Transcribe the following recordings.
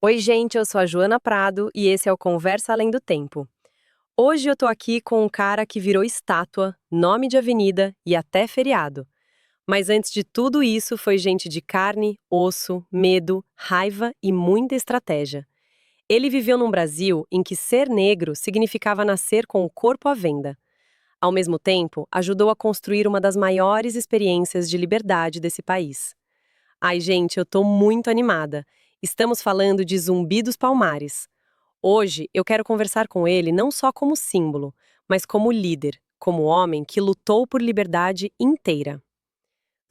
Oi, gente, eu sou a Joana Prado e esse é o Conversa Além do Tempo. Hoje eu tô aqui com um cara que virou estátua, nome de avenida e até feriado. Mas antes de tudo isso, foi gente de carne, osso, medo, raiva e muita estratégia. Ele viveu num Brasil em que ser negro significava nascer com o corpo à venda. Ao mesmo tempo, ajudou a construir uma das maiores experiências de liberdade desse país. Ai, gente, eu tô muito animada. Estamos falando de Zumbi dos Palmares. Hoje eu quero conversar com ele não só como símbolo, mas como líder, como homem que lutou por liberdade inteira.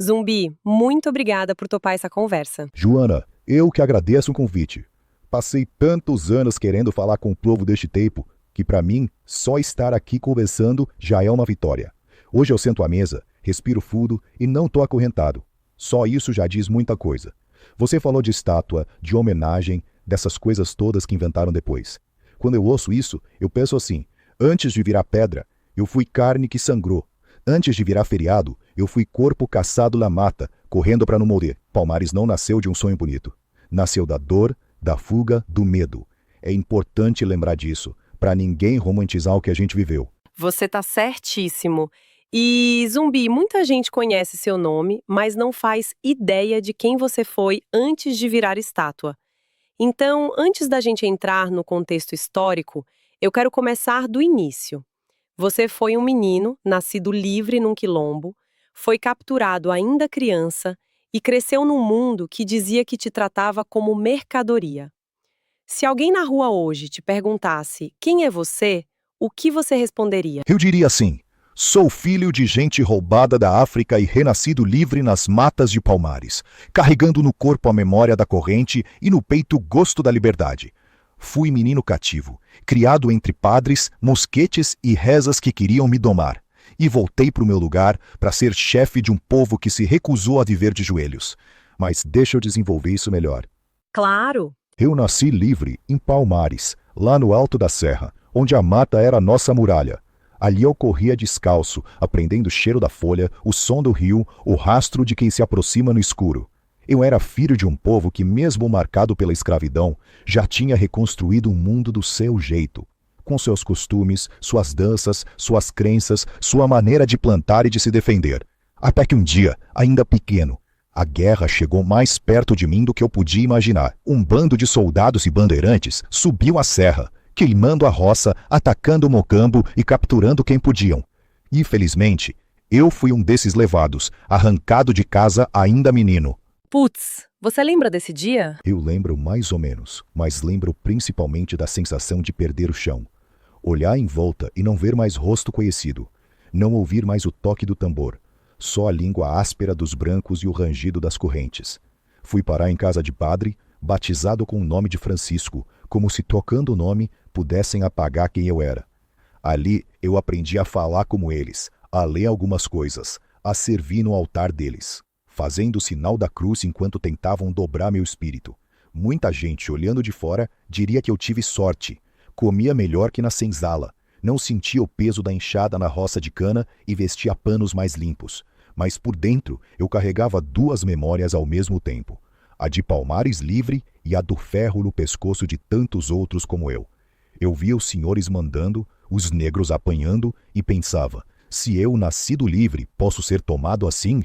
Zumbi, muito obrigada por topar essa conversa. Joana, eu que agradeço o convite. Passei tantos anos querendo falar com o povo deste tempo, que para mim, só estar aqui conversando já é uma vitória. Hoje eu sento à mesa, respiro fundo e não tô acorrentado. Só isso já diz muita coisa. Você falou de estátua, de homenagem, dessas coisas todas que inventaram depois. Quando eu ouço isso, eu penso assim: antes de virar pedra, eu fui carne que sangrou. Antes de virar feriado, eu fui corpo caçado na mata, correndo para não morrer. Palmares não nasceu de um sonho bonito. Nasceu da dor, da fuga, do medo. É importante lembrar disso, para ninguém romantizar o que a gente viveu. Você tá certíssimo. E, Zumbi, muita gente conhece seu nome, mas não faz ideia de quem você foi antes de virar estátua. Então, antes da gente entrar no contexto histórico, eu quero começar do início. Você foi um menino, nascido livre num quilombo, foi capturado ainda criança e cresceu num mundo que dizia que te tratava como mercadoria. Se alguém na rua hoje te perguntasse quem é você, o que você responderia? Eu diria assim: sou filho de gente roubada da África e renascido livre nas matas de Palmares, carregando no corpo a memória da corrente e no peito o gosto da liberdade. Fui menino cativo, criado entre padres, mosquetes e rezas que queriam me domar. E voltei para o meu lugar para ser chefe de um povo que se recusou a viver de joelhos. Mas deixa eu desenvolver isso melhor. Claro! Eu nasci livre em Palmares, lá no alto da serra, onde a mata era a nossa muralha. Ali eu corria descalço, aprendendo o cheiro da folha, o som do rio, o rastro de quem se aproxima no escuro. Eu era filho de um povo que, mesmo marcado pela escravidão, já tinha reconstruído um mundo do seu jeito, com seus costumes, suas danças, suas crenças, sua maneira de plantar e de se defender. Até que um dia, ainda pequeno, a guerra chegou mais perto de mim do que eu podia imaginar. Um bando de soldados e bandeirantes subiu a serra, queimando a roça, atacando o mocambo e capturando quem podiam. E, felizmente, eu fui um desses levados, arrancado de casa ainda menino. Putz, você lembra desse dia? Eu lembro mais ou menos, mas lembro principalmente da sensação de perder o chão. Olhar em volta e não ver mais rosto conhecido. Não ouvir mais o toque do tambor. Só a língua áspera dos brancos e o rangido das correntes. Fui parar em casa de padre, batizado com o nome de Francisco, como se trocando o nome pudessem apagar quem eu era. Ali eu aprendi a falar como eles, a ler algumas coisas, a servir no altar deles, fazendo o sinal da cruz enquanto tentavam dobrar meu espírito. Muita gente, olhando de fora, diria que eu tive sorte. Comia melhor que na senzala, não sentia o peso da enxada na roça de cana e vestia panos mais limpos. Mas por dentro eu carregava duas memórias ao mesmo tempo: a de Palmares livre e a do ferro no pescoço de tantos outros como eu. Eu via os senhores mandando, os negros apanhando e pensava: se eu, nascido livre, posso ser tomado assim,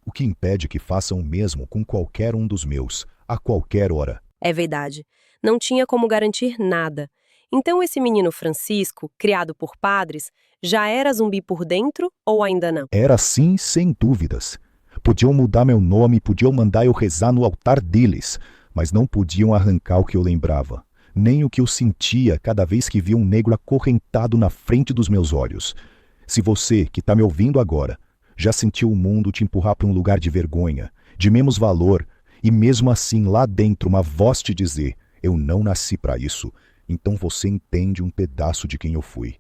o que impede que façam o mesmo com qualquer um dos meus, a qualquer hora? É verdade. Não tinha como garantir nada. Então esse menino Francisco, criado por padres, já era zumbi por dentro ou ainda não? Era assim, sem dúvidas. Podiam mudar meu nome, podiam mandar eu rezar no altar deles, mas não podiam arrancar o que eu lembrava, nem o que eu sentia cada vez que via um negro acorrentado na frente dos meus olhos. Se você, que está me ouvindo agora, já sentiu o mundo te empurrar para um lugar de vergonha, de menos valor, e mesmo assim lá dentro uma voz te dizer: eu não nasci para isso, então você entende um pedaço de quem eu fui.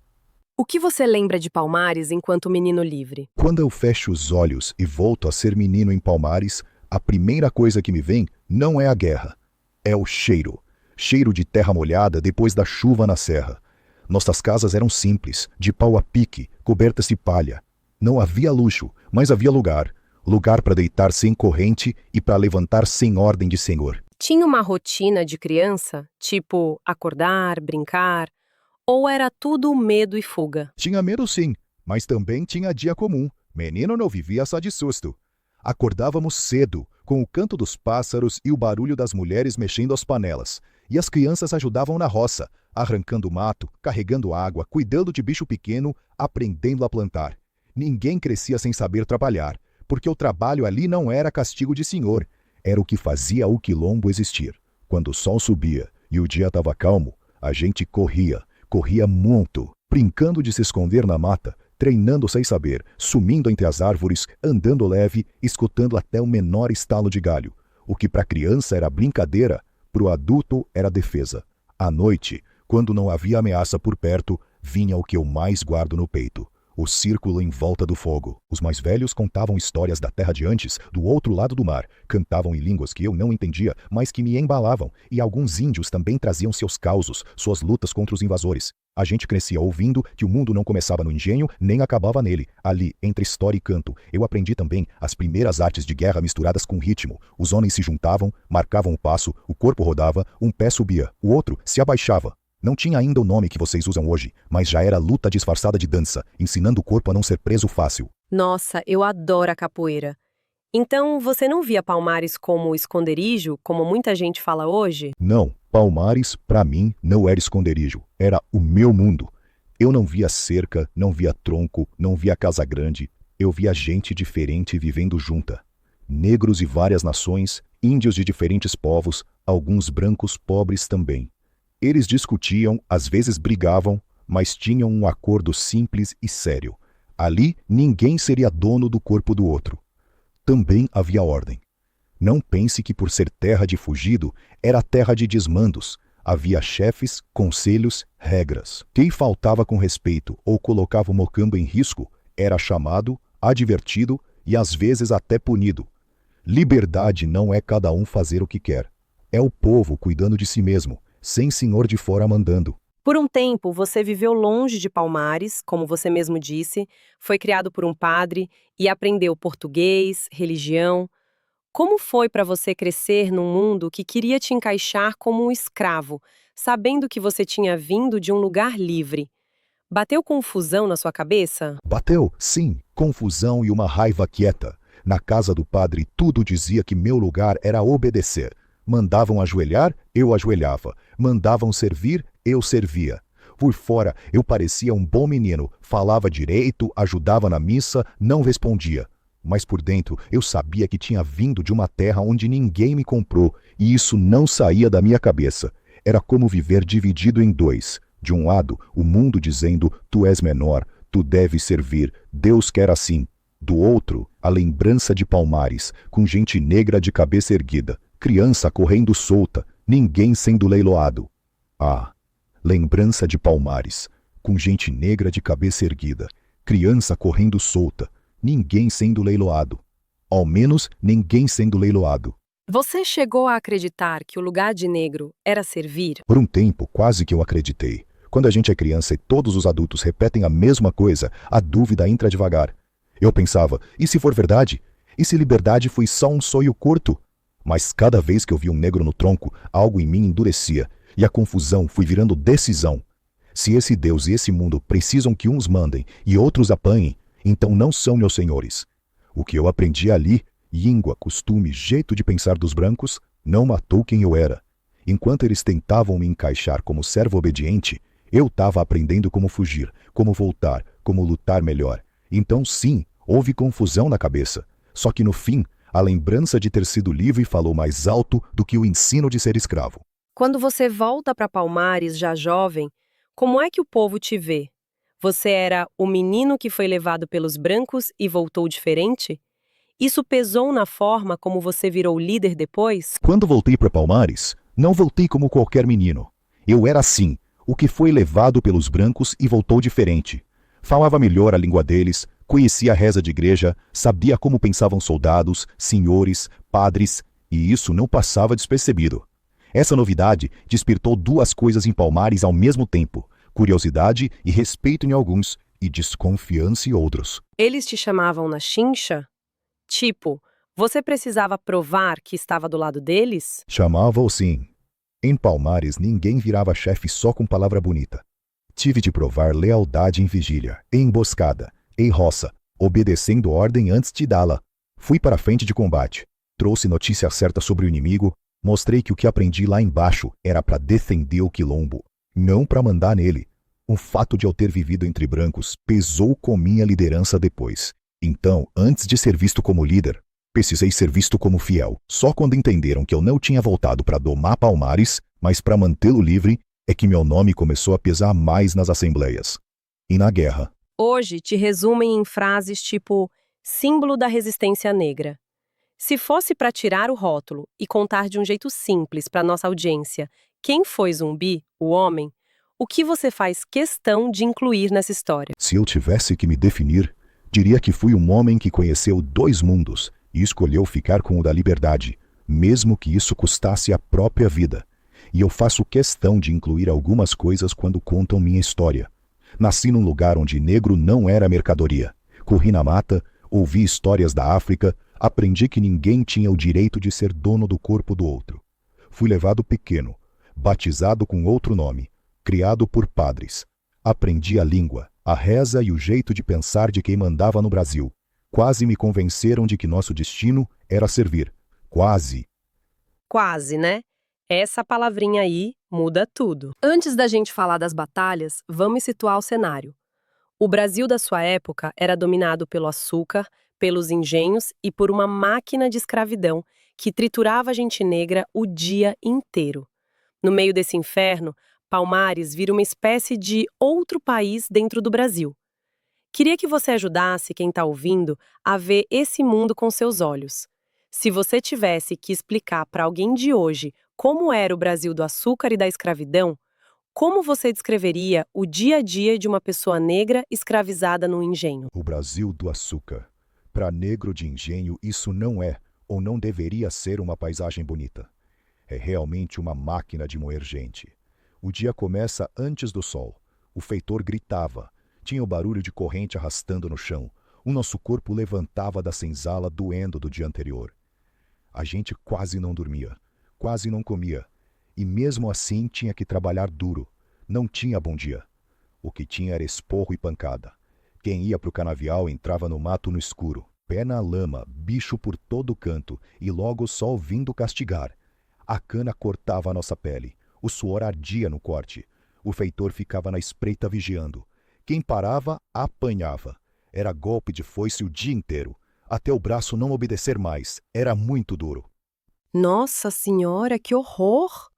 O que você lembra de Palmares enquanto menino livre? Quando eu fecho os olhos e volto a ser menino em Palmares, a primeira coisa que me vem não é a guerra, é o cheiro. Cheiro de terra molhada depois da chuva na serra. Nossas casas eram simples, de pau a pique, cobertas de palha. Não havia luxo, mas havia lugar. Lugar para deitar sem corrente e para levantar sem ordem de senhor. Tinha uma rotina de criança, tipo acordar, brincar, ou era tudo medo e fuga? Tinha medo sim, mas também tinha dia comum. Menino não vivia só de susto. Acordávamos cedo, com o canto dos pássaros e o barulho das mulheres mexendo as panelas. E as crianças ajudavam na roça, arrancando mato, carregando água, cuidando de bicho pequeno, aprendendo a plantar. Ninguém crescia sem saber trabalhar, porque o trabalho ali não era castigo de senhor, era o que fazia o quilombo existir. Quando o sol subia e o dia estava calmo, a gente corria muito, brincando de se esconder na mata, treinando sem saber, sumindo entre as árvores, andando leve, escutando até o menor estalo de galho. O que para a criança era brincadeira, para o adulto era defesa. À noite, quando não havia ameaça por perto, vinha o que eu mais guardo no peito: o círculo em volta do fogo. Os mais velhos contavam histórias da terra de antes, do outro lado do mar. Cantavam em línguas que eu não entendia, mas que me embalavam. E alguns índios também traziam seus causos, suas lutas contra os invasores. A gente crescia ouvindo que o mundo não começava no engenho, nem acabava nele. Ali, entre história e canto, eu aprendi também as primeiras artes de guerra misturadas com ritmo. Os homens se juntavam, marcavam o passo, o corpo rodava, um pé subia, o outro se abaixava. Não tinha ainda o nome que vocês usam hoje, mas já era luta disfarçada de dança, ensinando o corpo a não ser preso fácil. Nossa, eu adoro a capoeira. Então, você não via Palmares como esconderijo, como muita gente fala hoje? Não, Palmares, para mim, não era esconderijo, era o meu mundo. Eu não via cerca, não via tronco, não via casa grande, eu via gente diferente vivendo junta. Negros de várias nações, índios de diferentes povos, alguns brancos pobres também. Eles discutiam, às vezes brigavam, mas tinham um acordo simples e sério. Ali, ninguém seria dono do corpo do outro. Também havia ordem. Não pense que por ser terra de fugido, era terra de desmandos. Havia chefes, conselhos, regras. Quem faltava com respeito ou colocava o mocambo em risco, era chamado, advertido e às vezes até punido. Liberdade não é cada um fazer o que quer. É o povo cuidando de si mesmo, sem senhor de fora mandando. Por um tempo, você viveu longe de Palmares, como você mesmo disse, foi criado por um padre e aprendeu português, religião. Como foi para você crescer num mundo que queria te encaixar como um escravo, sabendo que você tinha vindo de um lugar livre? Bateu confusão na sua cabeça? Bateu, sim, confusão e uma raiva quieta. Na casa do padre, tudo dizia que meu lugar era obedecer. Mandavam ajoelhar, eu ajoelhava. Mandavam servir, eu servia. Por fora, eu parecia um bom menino, falava direito, ajudava na missa, não respondia. Mas por dentro, eu sabia que tinha vindo de uma terra onde ninguém me comprou, e isso não saía da minha cabeça. Era como viver dividido em dois. De um lado, o mundo dizendo: tu és menor, tu deves servir, Deus quer assim. Do outro, a lembrança de Palmares, com gente negra de cabeça erguida, criança correndo solta, ninguém sendo leiloado. Ah, lembrança de Palmares, com gente negra de cabeça erguida, criança correndo solta, ninguém sendo leiloado. Ao menos, ninguém sendo leiloado. Você chegou a acreditar que o lugar de negro era servir? Por um tempo, quase que eu acreditei. Quando a gente é criança e todos os adultos repetem a mesma coisa, a dúvida entra devagar. Eu pensava, e se for verdade? E se liberdade foi só um sonho curto? Mas cada vez que eu via um negro no tronco, algo em mim endurecia, e a confusão foi virando decisão. Se esse Deus e esse mundo precisam que uns mandem e outros apanhem, então não são meus senhores. O que eu aprendi ali, língua, costume, jeito de pensar dos brancos, não matou quem eu era. Enquanto eles tentavam me encaixar como servo obediente, eu estava aprendendo como fugir, como voltar, como lutar melhor. Então sim, houve confusão na cabeça. Só que no fim, a lembrança de ter sido livre falou mais alto do que o ensino de ser escravo. Quando você volta para Palmares, já jovem, como é que o povo te vê? Você era o menino que foi levado pelos brancos e voltou diferente? Isso pesou na forma como você virou líder depois? Quando voltei para Palmares, não voltei como qualquer menino. Eu era assim, o que foi levado pelos brancos e voltou diferente. Falava melhor a língua deles, conhecia a reza de igreja, sabia como pensavam soldados, senhores, padres, e isso não passava despercebido. Essa novidade despertou duas coisas em Palmares ao mesmo tempo: curiosidade e respeito em alguns, e desconfiança em outros. Eles te chamavam na chincha? Tipo, Você precisava provar que estava do lado deles? Chamava-o sim. Em Palmares, ninguém virava chefe só com palavra bonita. Tive de provar lealdade em vigília, em emboscada, em roça, obedecendo ordem antes de dá-la. Fui para a frente de combate, trouxe notícia certa sobre o inimigo, mostrei que o que aprendi lá embaixo era para defender o quilombo, não para mandar nele. O fato de eu ter vivido entre brancos pesou com minha liderança depois. Então, antes de ser visto como líder, precisei ser visto como fiel. Só quando entenderam que eu não tinha voltado para domar Palmares, mas para mantê-lo livre, é que meu nome começou a pesar mais nas assembleias. E na guerra. Hoje te resumem em frases tipo símbolo da resistência negra. Se fosse para tirar o rótulo e contar de um jeito simples para nossa audiência quem foi Zumbi, o homem, o que você faz questão de incluir nessa história? Se eu tivesse que me definir, diria que fui um homem que conheceu 2 mundos e escolheu ficar com o da liberdade, mesmo que isso custasse a própria vida. E eu faço questão de incluir algumas coisas quando contam minha história. Nasci num lugar onde negro não era mercadoria. Corri na mata, ouvi histórias da África, aprendi que ninguém tinha o direito de ser dono do corpo do outro. Fui levado pequeno, batizado com outro nome, criado por padres. Aprendi a língua, a reza e o jeito de pensar de quem mandava no Brasil. Quase me convenceram de que nosso destino era servir. Quase. Quase, né? Essa palavrinha aí muda tudo. Antes da gente falar das batalhas, vamos situar o cenário. O Brasil da sua época era dominado pelo açúcar, pelos engenhos e por uma máquina de escravidão que triturava a gente negra o dia inteiro. No meio desse inferno, Palmares vira uma espécie de outro país dentro do Brasil. Queria que você ajudasse quem está ouvindo a ver esse mundo com seus olhos. Se você tivesse que explicar para alguém de hoje como era o Brasil do açúcar e da escravidão, como você descreveria o dia a dia de uma pessoa negra escravizada num engenho? O Brasil do açúcar. Para negro de engenho, isso não é, ou não deveria ser, uma paisagem bonita. É realmente uma máquina de moer gente. O dia começa antes do sol. O feitor gritava. Tinha o barulho de corrente arrastando no chão. O nosso corpo levantava da senzala doendo do dia anterior. A gente quase não dormia, quase não comia. E mesmo assim tinha que trabalhar duro. Não tinha bom dia. O que tinha era esporro e pancada. Quem ia pro canavial entrava no mato no escuro. Pé na lama, bicho por todo canto e logo o sol vindo castigar. A cana cortava a nossa pele. O suor ardia no corte. O feitor ficava na espreita vigiando. Quem parava, apanhava. Era golpe de foice o dia inteiro. Até o braço não obedecer mais. Era muito duro. Nossa Senhora, que horror!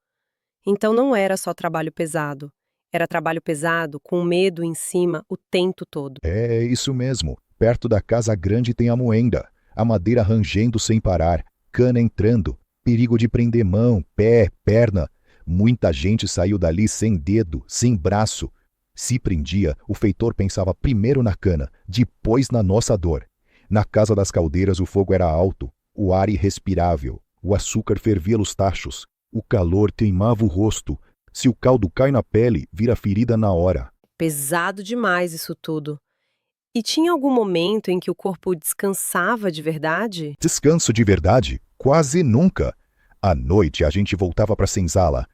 Então não era só trabalho pesado. Era trabalho pesado com medo em cima o tempo todo. É isso mesmo. Perto da casa grande tem a moenda. A madeira rangendo sem parar. Cana entrando. Perigo de prender mão, pé, perna. Muita gente saiu dali sem dedo, sem braço. Se prendia, o feitor pensava primeiro na cana, depois na nossa dor. Na casa das caldeiras o fogo era alto, o ar irrespirável. O açúcar fervia nos tachos. O calor queimava o rosto. Se o caldo cai na pele, vira ferida na hora. Pesado demais isso tudo. E tinha algum momento em que o corpo descansava de verdade? Descanso de verdade? Quase nunca. À noite a gente voltava para a senzala.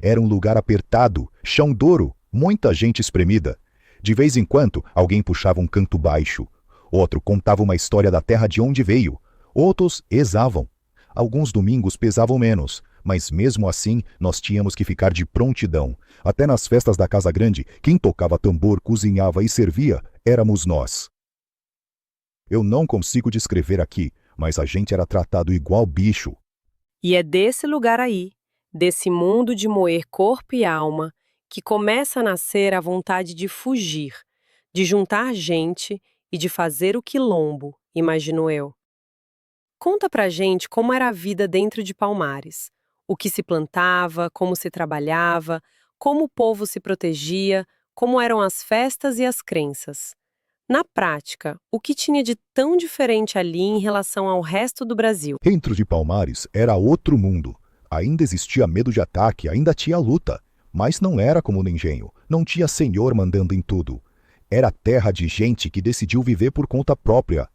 Era um lugar apertado, chão duro, muita gente espremida. De vez em quando, alguém puxava um canto baixo. Outro contava uma história da terra de onde veio. Outros ezavam. Alguns domingos pesavam menos, mas mesmo assim nós tínhamos que ficar de prontidão. Até nas festas da Casa Grande, quem tocava tambor, cozinhava e servia, éramos nós. Eu não consigo descrever aqui, mas a gente era tratado igual bicho. E é desse lugar aí, desse mundo de moer corpo e alma, que começa a nascer a vontade de fugir, de juntar gente e de fazer o quilombo, imagino eu. Conta pra gente como era a vida dentro de Palmares. O que se plantava, como se trabalhava, como o povo se protegia, como eram as festas e as crenças. Na prática, o que tinha de tão diferente ali em relação ao resto do Brasil? Dentro de Palmares era outro mundo. Ainda existia medo de ataque, ainda tinha luta. Mas não era como no engenho, não tinha senhor mandando em tudo. Era terra de gente que decidiu viver por conta própria.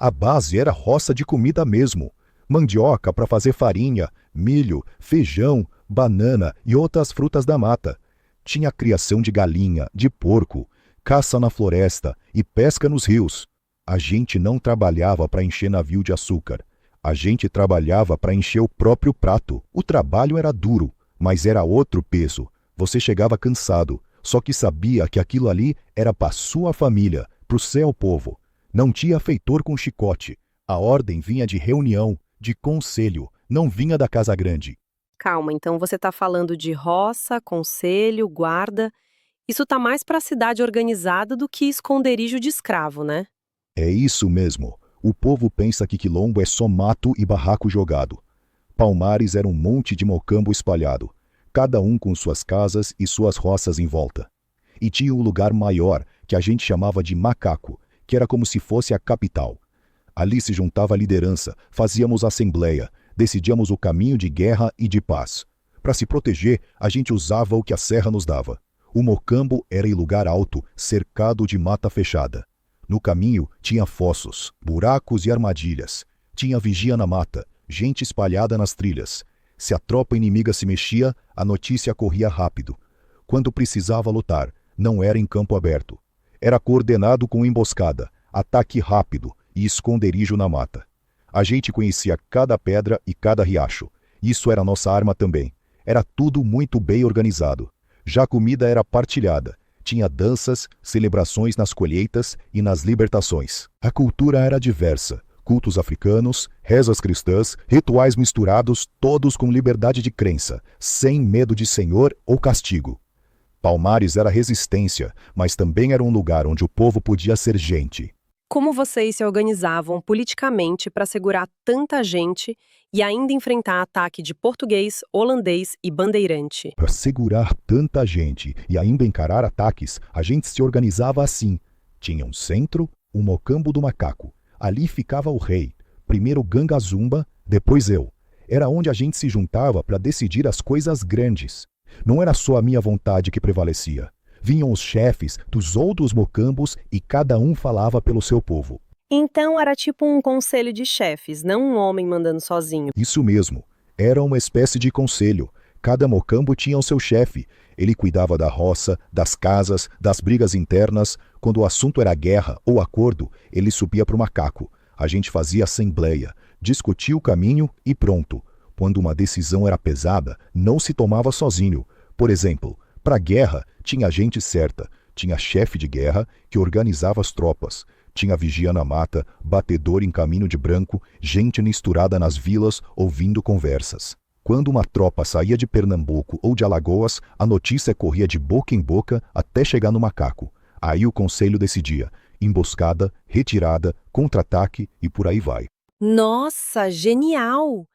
A base era roça de comida mesmo. Mandioca para fazer farinha, milho, feijão, banana e outras frutas da mata. Tinha criação de galinha, de porco, caça na floresta e pesca nos rios. A gente não trabalhava para encher navio de açúcar. A gente trabalhava para encher o próprio prato. O trabalho era duro, mas era outro peso. Você chegava cansado, só que sabia que aquilo ali era para sua família, para o seu povo. Não tinha feitor com chicote. A ordem vinha de reunião, de conselho, não vinha da casa grande. Calma, então você está falando de roça, conselho, guarda. Isso tá mais para a cidade organizada do que esconderijo de escravo, né? É isso mesmo. O povo pensa que quilombo é só mato e barraco jogado. Palmares era um monte de mocambo espalhado, cada um com suas casas e suas roças em volta. E tinha um lugar maior, que a gente chamava de Macaco, que era como se fosse a capital. Ali se juntava a liderança, fazíamos assembleia, decidíamos o caminho de guerra e de paz. Para se proteger, a gente usava o que a serra nos dava. O mocambo era em lugar alto, cercado de mata fechada. No caminho tinha fossos, buracos e armadilhas. Tinha vigia na mata, gente espalhada nas trilhas. Se a tropa inimiga se mexia, a notícia corria rápido. Quando precisava lutar, não era em campo aberto. Era coordenado com emboscada, ataque rápido e esconderijo na mata. A gente conhecia cada pedra e cada riacho. Isso era nossa arma também. Era tudo muito bem organizado. Já a comida era partilhada. Tinha danças, celebrações nas colheitas e nas libertações. A cultura era diversa. Cultos africanos, rezas cristãs, rituais misturados, todos com liberdade de crença, sem medo de senhor ou castigo. Palmares era resistência, mas também era um lugar onde o povo podia ser gente. Como vocês se organizavam politicamente para segurar tanta gente e ainda enfrentar ataque de português, holandês e bandeirante? Para segurar tanta gente e ainda encarar ataques, a gente se organizava assim. Tinha um centro, o Mocambo do Macaco. Ali ficava o rei, primeiro Ganga Zumba, depois eu. Era onde a gente se juntava para decidir as coisas grandes. Não era só a minha vontade que prevalecia. Vinham os chefes dos outros mocambos e cada um falava pelo seu povo. Então era tipo um conselho de chefes, não um homem mandando sozinho. Isso mesmo. Era uma espécie de conselho. Cada mocambo tinha o seu chefe. Ele cuidava da roça, das casas, das brigas internas. Quando o assunto era guerra ou acordo, ele subia para o macaco. A gente fazia assembleia, discutia o caminho e pronto. Quando uma decisão era pesada, não se tomava sozinho. Por exemplo, para a guerra, tinha gente certa. Tinha chefe de guerra que organizava as tropas. Tinha vigia na mata, batedor em caminho de branco, gente misturada nas vilas ouvindo conversas. Quando uma tropa saía de Pernambuco ou de Alagoas, a notícia corria de boca em boca até chegar no macaco. Aí o conselho decidia: emboscada, retirada, contra-ataque e por aí vai. Nossa, genial!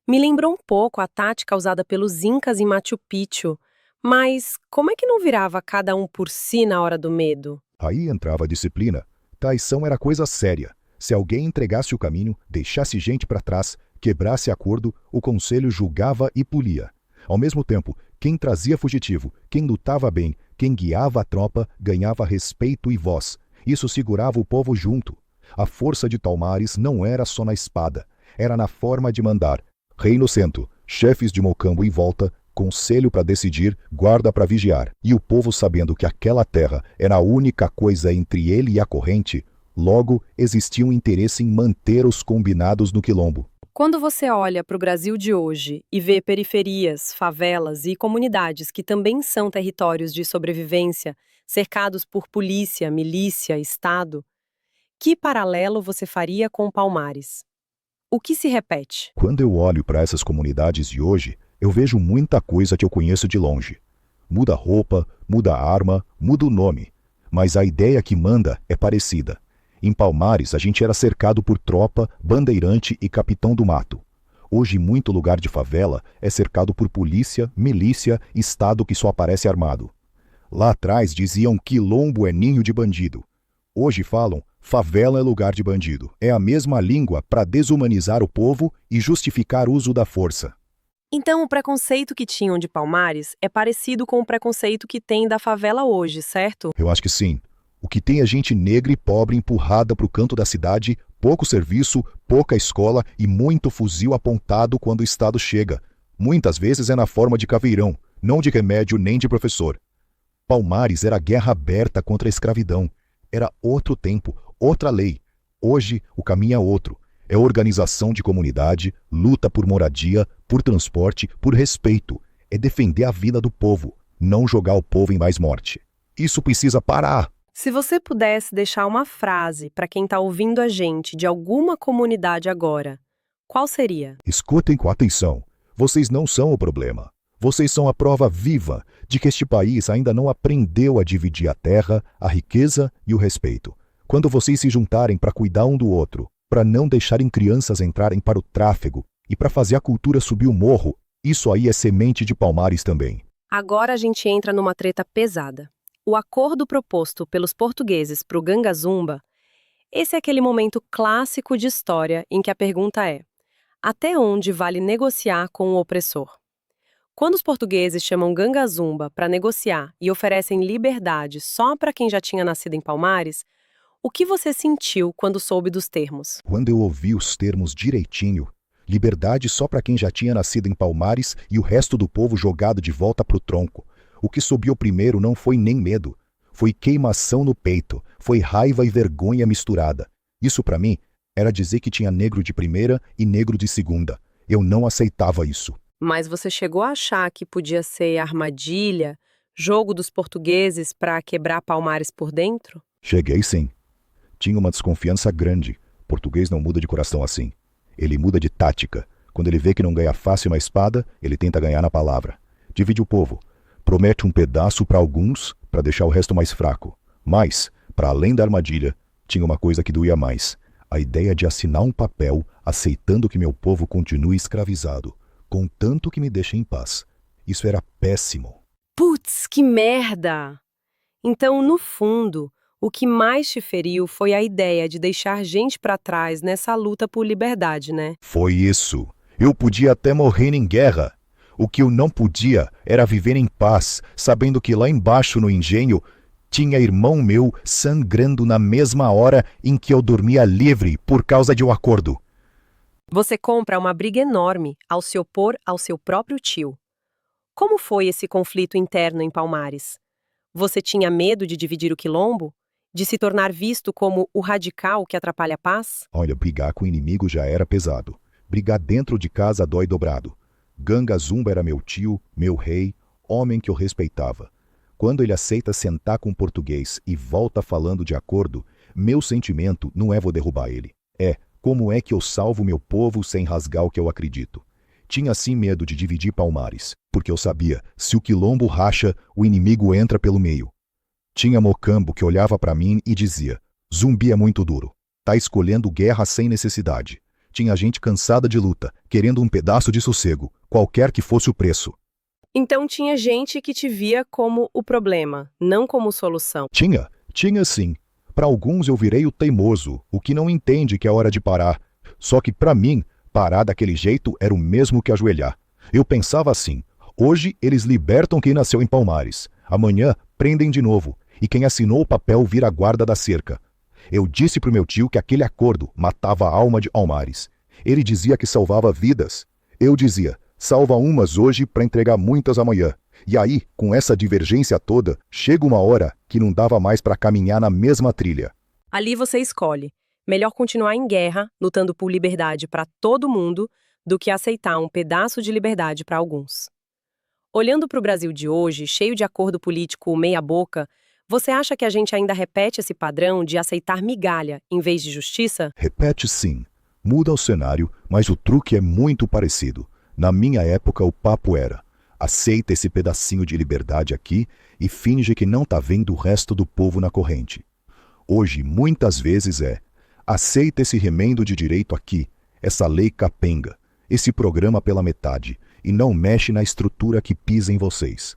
Me lembrou um pouco a tática usada pelos Incas em Machu Picchu. Mas como é que não virava cada um por si na hora do medo? Aí entrava a disciplina. Traição era coisa séria. Se alguém entregasse o caminho, deixasse gente para trás, quebrasse acordo, o conselho julgava e pulia. Ao mesmo tempo, quem trazia fugitivo, quem lutava bem, quem guiava a tropa, ganhava respeito e voz. Isso segurava o povo junto. A força de Palmares não era só na espada, era na forma de mandar. Rei no centro, chefes de mocambo em volta, conselho para decidir, guarda para vigiar. E o povo sabendo que aquela terra era a única coisa entre ele e a corrente, logo existia um interesse em manter os combinados no quilombo. Quando você olha para o Brasil de hoje e vê periferias, favelas e comunidades que também são territórios de sobrevivência, cercados por polícia, milícia, Estado, que paralelo você faria com Palmares? O que se repete? Quando eu olho para essas comunidades de hoje, eu vejo muita coisa que eu conheço de longe. Muda a roupa, muda a arma, muda o nome. Mas a ideia que manda é parecida. Em Palmares, a gente era cercado por tropa, bandeirante e capitão do mato. Hoje, muito lugar de favela é cercado por polícia, milícia, Estado que só aparece armado. Lá atrás diziam quilombo é ninho de bandido. Hoje falam favela é lugar de bandido. É a mesma língua para desumanizar o povo e justificar o uso da força. Então, o preconceito que tinham de Palmares é parecido com o preconceito que tem da favela hoje, certo? Eu acho que sim. O que tem é gente negra e pobre empurrada para o canto da cidade, pouco serviço, pouca escola e muito fuzil apontado quando o Estado chega. Muitas vezes é na forma de caveirão, não de remédio nem de professor. Palmares era guerra aberta contra a escravidão. Era outro tempo, outra lei. Hoje o caminho é outro. É organização de comunidade, luta por moradia, por transporte, por respeito. É defender a vida do povo, não jogar o povo em mais morte. Isso precisa parar. Se você pudesse deixar uma frase para quem está ouvindo a gente de alguma comunidade agora, qual seria? Escutem com atenção. Vocês não são o problema. Vocês são a prova viva de que este país ainda não aprendeu a dividir a terra, a riqueza e o respeito. Quando vocês se juntarem para cuidar um do outro, para não deixarem crianças entrarem para o tráfego e para fazer a cultura subir o morro, isso aí é semente de Palmares também. Agora a gente entra numa treta pesada. O acordo proposto pelos portugueses para o Gangazumba, esse é aquele momento clássico de história em que a pergunta é: até onde vale negociar com o opressor? Quando os portugueses chamam Gangazumba para negociar e oferecem liberdade só para quem já tinha nascido em Palmares, o que você sentiu quando soube dos termos? Quando eu ouvi os termos direitinho, liberdade só para quem já tinha nascido em Palmares e o resto do povo jogado de volta pro tronco. O que subiu primeiro não foi nem medo. Foi queimação no peito, foi raiva e vergonha misturada. Isso para mim era dizer que tinha negro de primeira e negro de segunda. Eu não aceitava isso. Mas você chegou a achar que podia ser armadilha, jogo dos portugueses para quebrar Palmares por dentro? Cheguei sim. Tinha uma desconfiança grande. Português não muda de coração assim. Ele muda de tática. Quando ele vê que não ganha fácil na espada, ele tenta ganhar na palavra. Divide o povo. Promete um pedaço para alguns, para deixar o resto mais fraco. Mas, para além da armadilha, tinha uma coisa que doía mais. A ideia de assinar um papel aceitando que meu povo continue escravizado, contanto que me deixe em paz. Isso era péssimo. Putz, que merda! Então, no fundo, o que mais te feriu foi a ideia de deixar gente para trás nessa luta por liberdade, né? Foi isso. Eu podia até morrer em guerra. O que eu não podia era viver em paz, sabendo que lá embaixo no engenho tinha irmão meu sangrando na mesma hora em que eu dormia livre por causa de um acordo. Você compra uma briga enorme ao se opor ao seu próprio tio. Como foi esse conflito interno em Palmares? Você tinha medo de dividir o quilombo? De se tornar visto como o radical que atrapalha a paz? Olha, brigar com o inimigo já era pesado. Brigar dentro de casa dói dobrado. Gangazumba era meu tio, meu rei, homem que eu respeitava. Quando ele aceita sentar com o português e volta falando de acordo, meu sentimento não é vou derrubar ele. É como é que eu salvo meu povo sem rasgar o que eu acredito. Tinha sim medo de dividir Palmares, porque eu sabia, se o quilombo racha, o inimigo entra pelo meio. Tinha Mocambo que olhava para mim e dizia: Zumbi é muito duro, tá escolhendo guerra sem necessidade. Tinha gente cansada de luta, querendo um pedaço de sossego, qualquer que fosse o preço. Então tinha gente que te via como o problema, não como solução. Tinha sim. Para alguns eu virei o teimoso, o que não entende que é hora de parar. Só que para mim, parar daquele jeito era o mesmo que ajoelhar. Eu pensava assim: hoje eles libertam quem nasceu em Palmares, amanhã prendem de novo, e quem assinou o papel vira a guarda da cerca. Eu disse pro meu tio que aquele acordo matava a alma de Palmares. Ele dizia que salvava vidas. Eu dizia: salva umas hoje para entregar muitas amanhã. E aí, com essa divergência toda, chega uma hora que não dava mais para caminhar na mesma trilha. Ali você escolhe. Melhor continuar em guerra, lutando por liberdade para todo mundo, do que aceitar um pedaço de liberdade para alguns. Olhando para o Brasil de hoje, cheio de acordo político meia-boca, você acha que a gente ainda repete esse padrão de aceitar migalha em vez de justiça? Repete sim. Muda o cenário, mas o truque é muito parecido. Na minha época, o papo era: aceita esse pedacinho de liberdade aqui e finge que não tá vendo o resto do povo na corrente. Hoje, muitas vezes aceita esse remendo de direito aqui, essa lei capenga, esse programa pela metade, e não mexe na estrutura que pisa em vocês.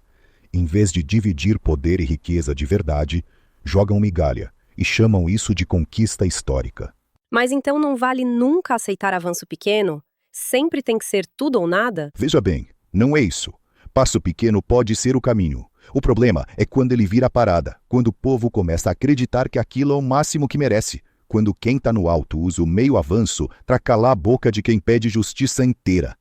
Em vez de dividir poder e riqueza de verdade, jogam migalha e chamam isso de conquista histórica. Mas então não vale nunca aceitar avanço pequeno? Sempre tem que ser tudo ou nada? Veja bem, não é isso. Passo pequeno pode ser o caminho, O problema é quando ele vira parada, quando o povo começa a acreditar que aquilo é o máximo que merece, quando quem está no alto usa o meio avanço para calar a boca de quem pede justiça inteira.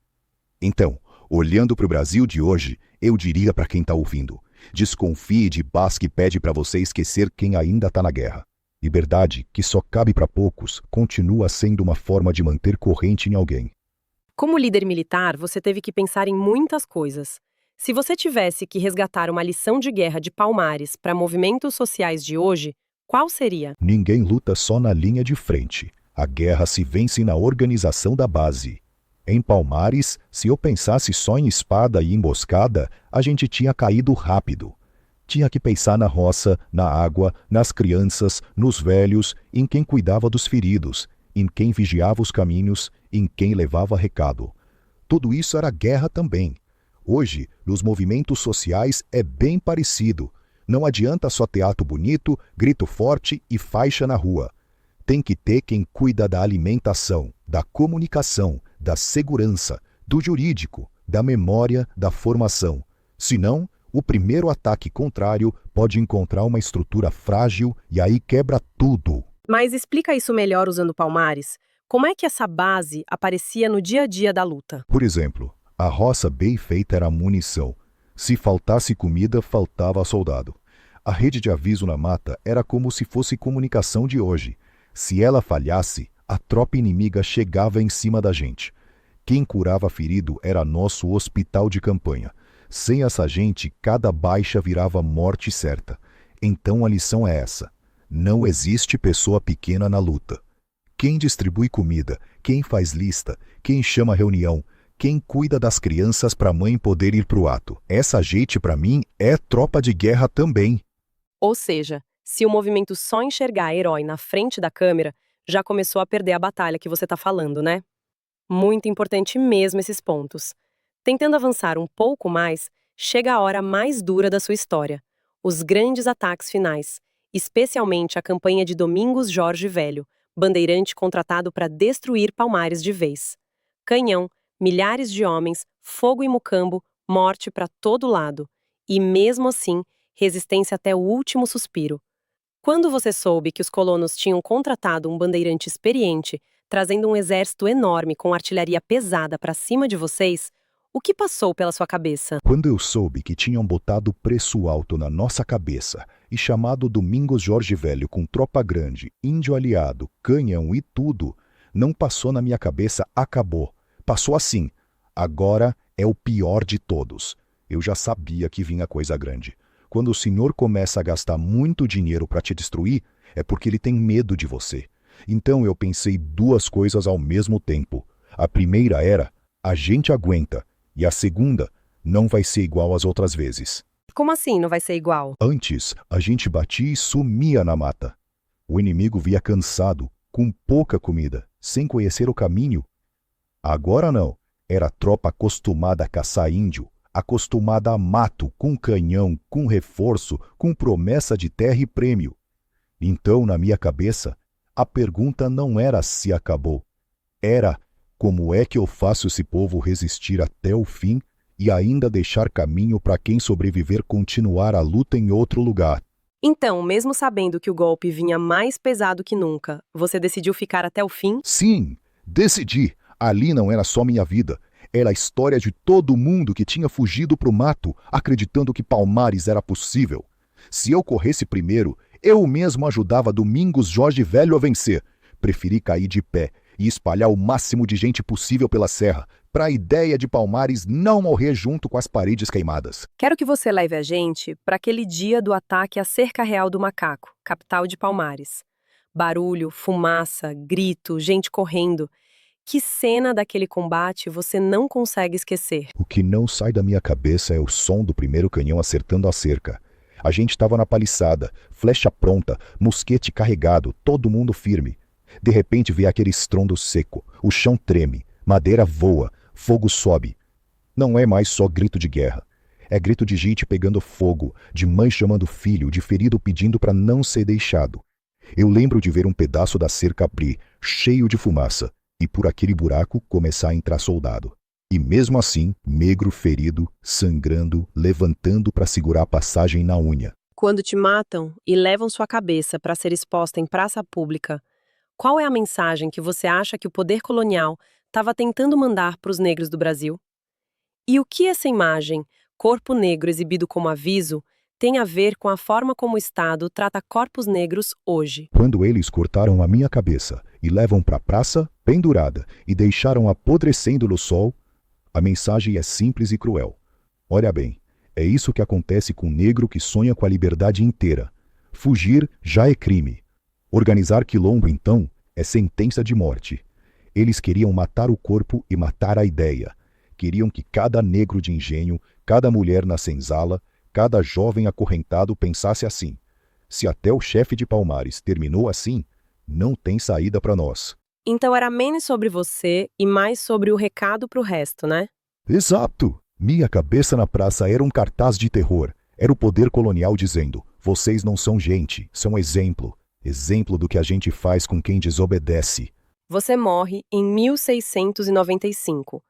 Então, olhando para o Brasil de hoje, eu diria para quem está ouvindo: desconfie de paz que pede para você esquecer quem ainda está na guerra. Liberdade, que só cabe para poucos, continua sendo uma forma de manter corrente em alguém. Como líder militar, você teve que pensar em muitas coisas. Se você tivesse que resgatar uma lição de guerra de Palmares para movimentos sociais de hoje, qual seria? Ninguém luta só na linha de frente. A guerra se vence na organização da base. Em Palmares, se eu pensasse só em espada e emboscada, a gente tinha caído rápido. Tinha que pensar na roça, na água, nas crianças, nos velhos, em quem cuidava dos feridos, em quem vigiava os caminhos, em quem levava recado. Tudo isso era guerra também. Hoje, nos movimentos sociais, é bem parecido. Não adianta só ter ato bonito, grito forte e faixa na rua. Tem que ter quem cuida da alimentação, da comunicação, da segurança, do jurídico, da memória, da formação. Senão, o primeiro ataque contrário pode encontrar uma estrutura frágil e aí quebra tudo. Mas explica isso melhor usando Palmares. Como é que essa base aparecia no dia a dia da luta? Por exemplo, a roça bem feita era munição. Se faltasse comida, faltava soldado. A rede de aviso na mata era como se fosse comunicação de hoje. Se ela falhasse, a tropa inimiga chegava em cima da gente. Quem curava ferido era nosso hospital de campanha. Sem essa gente, cada baixa virava morte certa. Então a lição é essa: não existe pessoa pequena na luta. Quem distribui comida, quem faz lista, quem chama reunião, quem cuida das crianças para a mãe poder ir para o ato. Essa gente, para mim, é tropa de guerra também. Ou seja, se o movimento só enxergar herói na frente da câmera, já começou a perder a batalha que você está falando, né? Muito importante mesmo esses pontos. Tentando avançar um pouco mais, chega a hora mais dura da sua história: os grandes ataques finais, especialmente a campanha de Domingos Jorge Velho, bandeirante contratado para destruir Palmares de vez. Canhão, milhares de homens, fogo e mucambo, morte para todo lado. E mesmo assim, resistência até o último suspiro. Quando você soube que os colonos tinham contratado um bandeirante experiente, trazendo um exército enorme com artilharia pesada para cima de vocês, o que passou pela sua cabeça? Quando eu soube que tinham botado preço alto na nossa cabeça e chamado Domingos Jorge Velho com tropa grande, índio aliado, canhão e tudo, não passou na minha cabeça acabou. Passou assim: agora é o pior de todos. Eu já sabia que vinha coisa grande. Quando o senhor começa a gastar muito dinheiro para te destruir, é porque ele tem medo de você. Então eu pensei duas coisas ao mesmo tempo. A primeira era: a gente aguenta. E a segunda: não vai ser igual às outras vezes. Como assim não vai ser igual? Antes, a gente batia e sumia na mata. O inimigo via cansado, com pouca comida, sem conhecer o caminho. Agora não. Era tropa acostumada a caçar índio, acostumada a mato, com canhão, com reforço, com promessa de terra e prêmio. Então, na minha cabeça, a pergunta não era se acabou. Era: como é que eu faço esse povo resistir até o fim e ainda deixar caminho para quem sobreviver continuar a luta em outro lugar? Então, mesmo sabendo que o golpe vinha mais pesado que nunca, você decidiu ficar até o fim? Sim, decidi. Ali não era só minha vida. Era a história de todo mundo que tinha fugido para o mato, acreditando que Palmares era possível. Se eu corresse primeiro, eu mesmo ajudava Domingos Jorge Velho a vencer. Preferi cair de pé e espalhar o máximo de gente possível pela serra, para a ideia de Palmares não morrer junto com as paredes queimadas. Quero que você leve a gente para aquele dia do ataque à Cerca Real do Macaco, capital de Palmares. Barulho, fumaça, grito, gente correndo. Que cena daquele combate você não consegue esquecer? O que não sai da minha cabeça é o som do primeiro canhão acertando a cerca. A gente estava na paliçada, flecha pronta, mosquete carregado, todo mundo firme. De repente vê aquele estrondo seco, o chão treme, madeira voa, fogo sobe. Não é mais só grito de guerra. É grito de gente pegando fogo, de mãe chamando filho, de ferido pedindo para não ser deixado. Eu lembro de ver um pedaço da cerca abrir, cheio de fumaça, e por aquele buraco começar a entrar soldado. E mesmo assim, negro ferido, sangrando, levantando para segurar a passagem na unha. Quando te matam e levam sua cabeça para ser exposta em praça pública, qual é a mensagem que você acha que o poder colonial estava tentando mandar para os negros do Brasil? E o que essa imagem, corpo negro exibido como aviso, tem a ver com a forma como o Estado trata corpos negros hoje? Quando eles cortaram a minha cabeça e levam para a praça, pendurada, e deixaram apodrecendo no sol, a mensagem é simples e cruel. Olha bem, é isso que acontece com o negro que sonha com a liberdade inteira. Fugir já é crime. Organizar quilombo, então, é sentença de morte. Eles queriam matar o corpo e matar a ideia. Queriam que cada negro de engenho, cada mulher na senzala, cada jovem acorrentado pensasse assim: se até o chefe de Palmares terminou assim, não tem saída para nós. Então era menos sobre você e mais sobre o recado para o resto, né? Exato! Minha cabeça na praça era um cartaz de terror. Era o poder colonial dizendo: vocês não são gente, são exemplo. Exemplo do que a gente faz com quem desobedece. Você morre em 1695,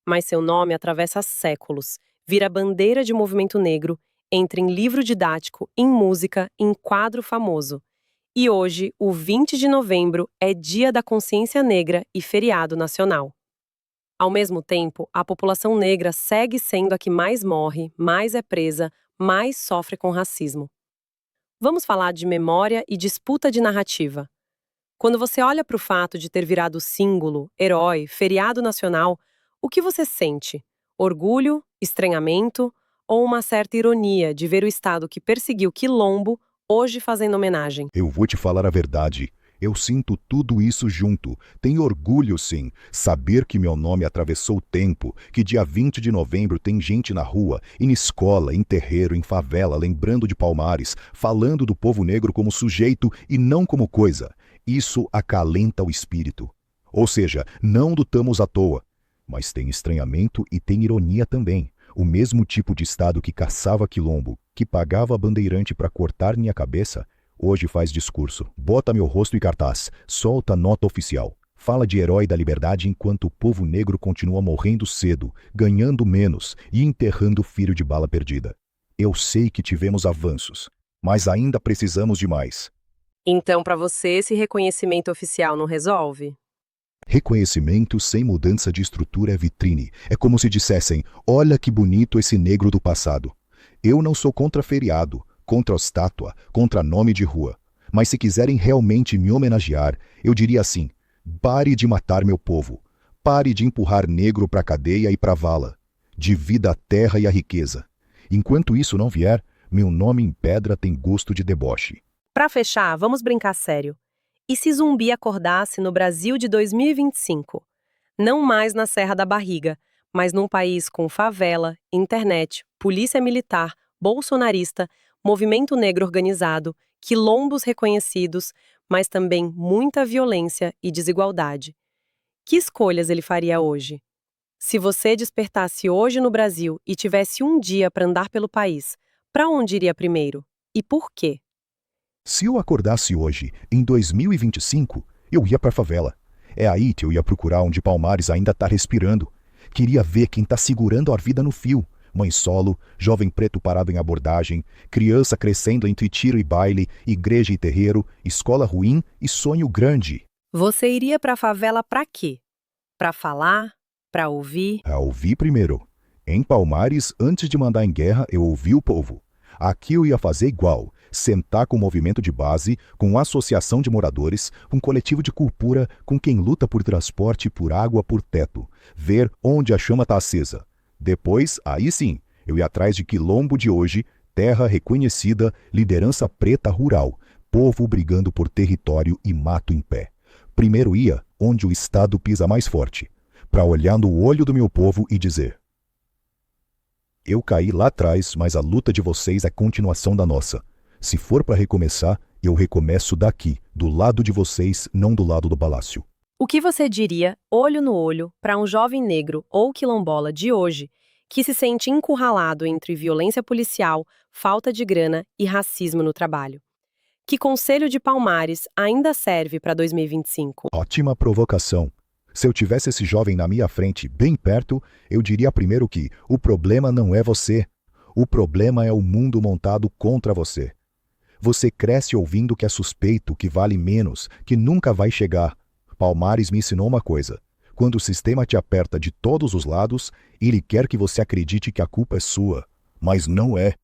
mas seu nome atravessa séculos, vira bandeira de movimento negro, entra em livro didático, em música, em quadro famoso. E hoje, o 20 de novembro, é Dia da Consciência Negra e feriado nacional. Ao mesmo tempo, a população negra segue sendo a que mais morre, mais é presa, mais sofre com racismo. Vamos falar de memória e disputa de narrativa. Quando você olha para o fato de ter virado símbolo, herói, feriado nacional, o que você sente? Orgulho, estranhamento ou uma certa ironia de ver o Estado que perseguiu Quilombo hoje fazendo homenagem? Eu vou te falar a verdade. Eu sinto tudo isso junto. Tenho orgulho, sim. Saber que meu nome atravessou o tempo, que dia 20 de novembro tem gente na rua, em escola, em terreiro, em favela, lembrando de Palmares, falando do povo negro como sujeito e não como coisa. Isso acalenta o espírito. Ou seja, não lutamos à toa. Mas tem estranhamento e tem ironia também. O mesmo tipo de Estado que caçava quilombo, que pagava bandeirante para cortar minha cabeça, hoje faz discurso, bota meu rosto em cartaz, solta nota oficial. Fala de herói da liberdade enquanto o povo negro continua morrendo cedo, ganhando menos e enterrando filho de bala perdida. Eu sei que tivemos avanços, mas ainda precisamos de mais. Então, para você, esse reconhecimento oficial não resolve? Reconhecimento sem mudança de estrutura é vitrine. É como se dissessem: olha que bonito esse negro do passado. Eu não sou contra feriado, contra estátua, contra nome de rua. Mas se quiserem realmente me homenagear, eu diria assim: pare de matar meu povo. Pare de empurrar negro para a cadeia e para a vala. Divida a terra e a riqueza. Enquanto isso não vier, meu nome em pedra tem gosto de deboche. Para fechar, vamos brincar sério. E se Zumbi acordasse no Brasil de 2025? Não mais na Serra da Barriga, mas num país com favela, internet, polícia militar, bolsonarista, movimento negro organizado, quilombos reconhecidos, mas também muita violência e desigualdade. Que escolhas ele faria hoje? Se você despertasse hoje no Brasil e tivesse um dia para andar pelo país, para onde iria primeiro? E por quê? Se eu acordasse hoje, em 2025, eu ia pra favela. É aí que eu ia procurar onde Palmares ainda tá respirando. Queria ver quem tá segurando a vida no fio. Mãe solo, jovem preto parado em abordagem, criança crescendo entre tiro e baile, igreja e terreiro, escola ruim e sonho grande. Você iria para a favela para quê? Para falar? Para ouvir? A ouvir primeiro. Em Palmares, antes de mandar em guerra, eu ouvi o povo. Aqui eu ia fazer igual. Sentar com o movimento de base, com associação de moradores, com coletivo de cultura, com quem luta por transporte, por água, por teto. Ver onde a chama está acesa. Depois, aí sim, eu ia atrás de quilombo de hoje, terra reconhecida, liderança preta rural, povo brigando por território e mato em pé. Primeiro ia onde o Estado pisa mais forte, para olhar no olho do meu povo e dizer: eu caí lá atrás, mas a luta de vocês é continuação da nossa. Se for para recomeçar, eu recomeço daqui, do lado de vocês, não do lado do palácio. O que você diria, olho no olho, para um jovem negro ou quilombola de hoje que se sente encurralado entre violência policial, falta de grana e racismo no trabalho? Que conselho de Palmares ainda serve para 2025? Ótima provocação. Se eu tivesse esse jovem na minha frente, bem perto, eu diria primeiro que o problema não é você. O problema é o mundo montado contra você. Você cresce ouvindo que é suspeito, que vale menos, que nunca vai chegar. Palmares me ensinou uma coisa. Quando o sistema te aperta de todos os lados, ele quer que você acredite que a culpa é sua. Mas não é.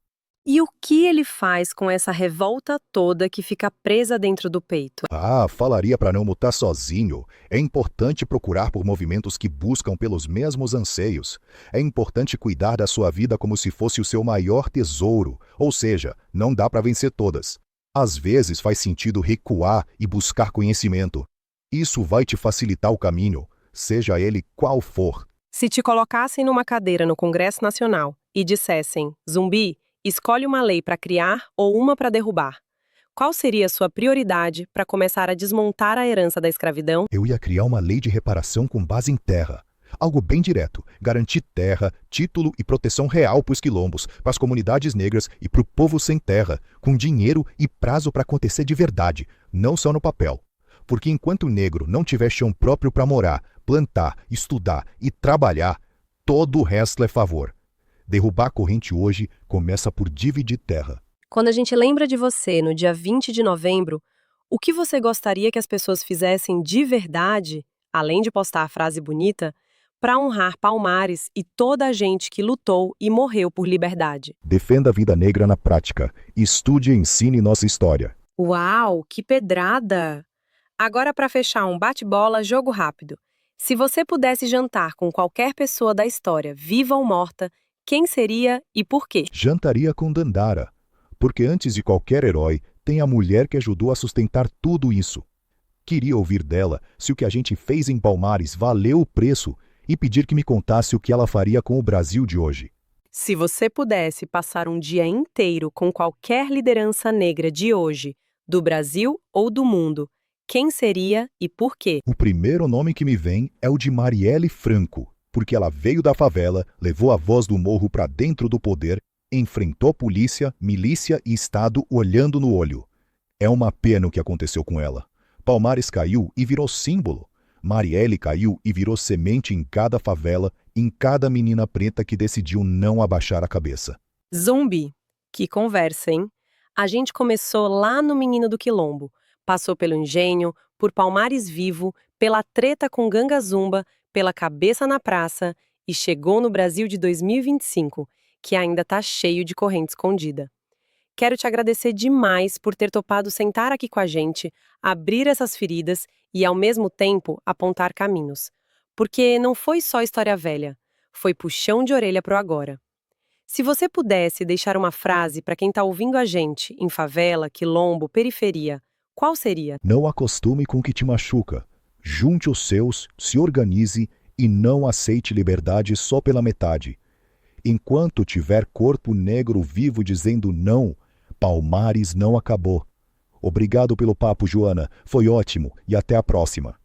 E o que ele faz com essa revolta toda que fica presa dentro do peito? Falaria para não lutar sozinho. É importante procurar por movimentos que buscam pelos mesmos anseios. É importante cuidar da sua vida como se fosse o seu maior tesouro. Ou seja, não dá para vencer todas. Às vezes faz sentido recuar e buscar conhecimento. Isso vai te facilitar o caminho, seja ele qual for. Se te colocassem numa cadeira no Congresso Nacional e dissessem, Zumbi, escolhe uma lei para criar ou uma para derrubar. Qual seria a sua prioridade para começar a desmontar a herança da escravidão? Eu ia criar uma lei de reparação com base em terra. Algo bem direto, garantir terra, título e proteção real para os quilombos, para as comunidades negras e para o povo sem terra, com dinheiro e prazo para acontecer de verdade, não só no papel. Porque enquanto o negro não tiver chão próprio para morar, plantar, estudar e trabalhar, todo o resto é favor. Derrubar a corrente hoje começa por dividir terra. Quando a gente lembra de você no dia 20 de novembro, o que você gostaria que as pessoas fizessem de verdade, além de postar a frase bonita, para honrar Palmares e toda a gente que lutou e morreu por liberdade? Defenda a vida negra na prática. Estude e ensine nossa história. Uau, que pedrada! Agora, para fechar um bate-bola, jogo rápido. Se você pudesse jantar com qualquer pessoa da história, viva ou morta, quem seria e por quê? Jantaria com Dandara. Porque antes de qualquer herói, tem a mulher que ajudou a sustentar tudo isso. Queria ouvir dela se o que a gente fez em Palmares valeu o preço e pedir que me contasse o que ela faria com o Brasil de hoje. Se você pudesse passar um dia inteiro com qualquer liderança negra de hoje, do Brasil ou do mundo, quem seria e por quê? O primeiro nome que me vem é o de Marielle Franco, porque ela veio da favela, levou a voz do morro para dentro do poder, enfrentou polícia, milícia e Estado olhando no olho. É uma pena o que aconteceu com ela. Palmares caiu e virou símbolo. Marielle caiu e virou semente em cada favela, em cada menina preta que decidiu não abaixar a cabeça. Zumbi. Que conversa, hein? A gente começou lá no Menino do Quilombo. Passou pelo Engenho, por Palmares Vivo, pela treta com Ganga Zumba, pela cabeça na praça e chegou no Brasil de 2025, que ainda tá cheio de corrente escondida. Quero te agradecer demais por ter topado sentar aqui com a gente, abrir essas feridas e, ao mesmo tempo, apontar caminhos. Porque não foi só história velha, foi puxão de orelha pro agora. Se você pudesse deixar uma frase para quem tá ouvindo a gente, em favela, quilombo, periferia, qual seria? Não acostume com o que te machuca. Junte os seus, se organize e não aceite liberdade só pela metade. Enquanto tiver corpo negro vivo dizendo não, Palmares não acabou. Obrigado pelo papo, Joana. Foi ótimo e até a próxima.